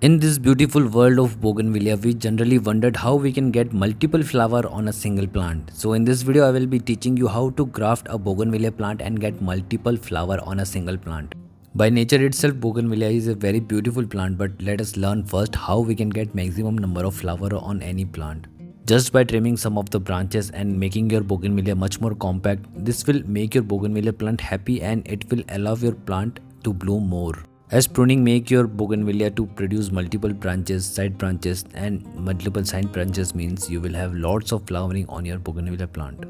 In this beautiful world of bougainvillea, we generally wondered how we can get multiple flower on a single plant. So in this video, I will be teaching you how to graft a bougainvillea plant and get multiple flower on a single plant. By nature itself, bougainvillea is a very beautiful plant, but let us learn first how we can get maximum number of flower on any plant. Just by trimming some of the branches and making your bougainvillea much more compact, this will make your bougainvillea plant happy and it will allow your plant to bloom more. As pruning make your bougainvillea to produce multiple branches, side branches and multiple side branches means you will have lots of flowering on your bougainvillea plant.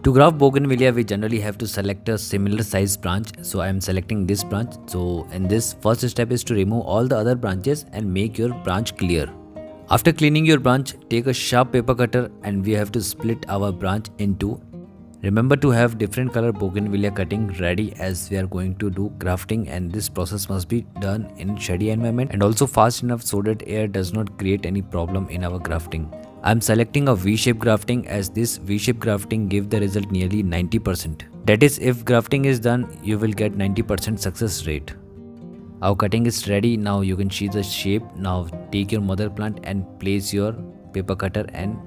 To graft bougainvillea, we generally have to select a similar size branch. So I am selecting this branch. So in this first step is to remove all the other branches and make your branch clear. After cleaning your branch, take a sharp paper cutter and we have to split our branch in two. Remember to have different color bougainvillea cutting ready as we are going to do grafting, and this process must be done in shady environment and also fast enough so that air does not create any problem in our grafting. I am selecting a V-shape grafting as this V-shape grafting give the result nearly 90%. That is, if grafting is done, you will get 90% success rate. Our cutting is ready. Now you can see the shape. Now take your mother plant and place your paper cutter and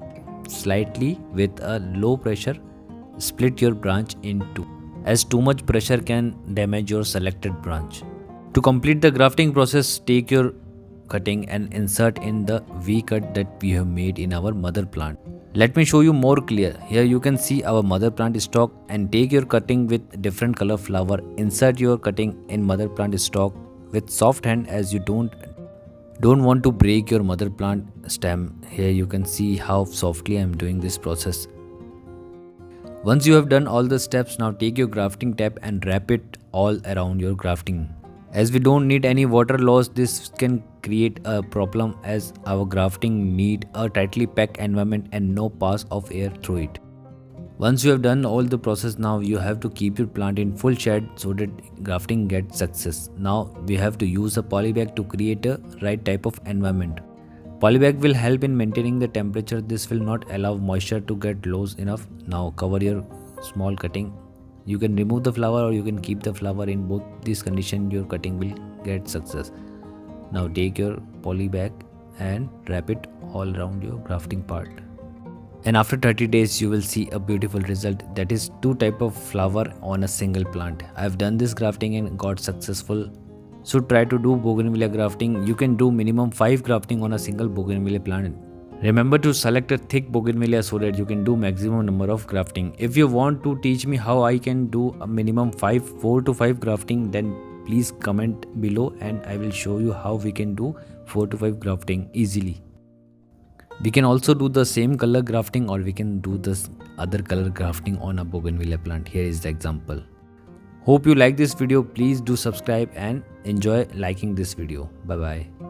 slightly with a low pressure split your branch in two, as too much pressure can damage your selected branch. To complete the grafting process, take your cutting and insert in the V-cut that we have made in our mother plant. Let me show you more clear. Here you can see our mother plant stalk, and take your cutting with different color flower. Insert your cutting in mother plant stalk with soft hand as you don't want to break your mother plant stem. Here you can see how softly I am doing this process. Once you have done all the steps, now take your grafting tape and wrap it all around your grafting. As we don't need any water loss, this can create a problem as our grafting need a tightly packed environment and no pass of air through it. Once you have done all the process, now you have to keep your plant in full shade so that grafting gets success. Now we have to use a polybag to create a right type of environment. Polybag will help in maintaining the temperature. This will not allow moisture to get loose enough. Now cover your small cutting. You can remove the flower or you can keep the flower. In both these conditions your cutting will get success. Now take your polybag and wrap it all around your grafting part. And after 30 days you will see a beautiful result, that is 2 type of flower on a single plant. I have done this grafting and got successful. So try to do bougainvillea grafting. You can do minimum 5 grafting on a single bougainvillea plant. Remember to select a thick bougainvillea so that you can do maximum number of grafting. If you want to teach me how I can do a minimum 4 to 5 grafting, then please comment below and I will show you how we can do 4 to 5 grafting easily. We can also do the same color grafting or we can do this other color grafting on a bougainvillea plant. Here is the example. Hope you like this video. Please do subscribe and enjoy liking this video. Bye bye.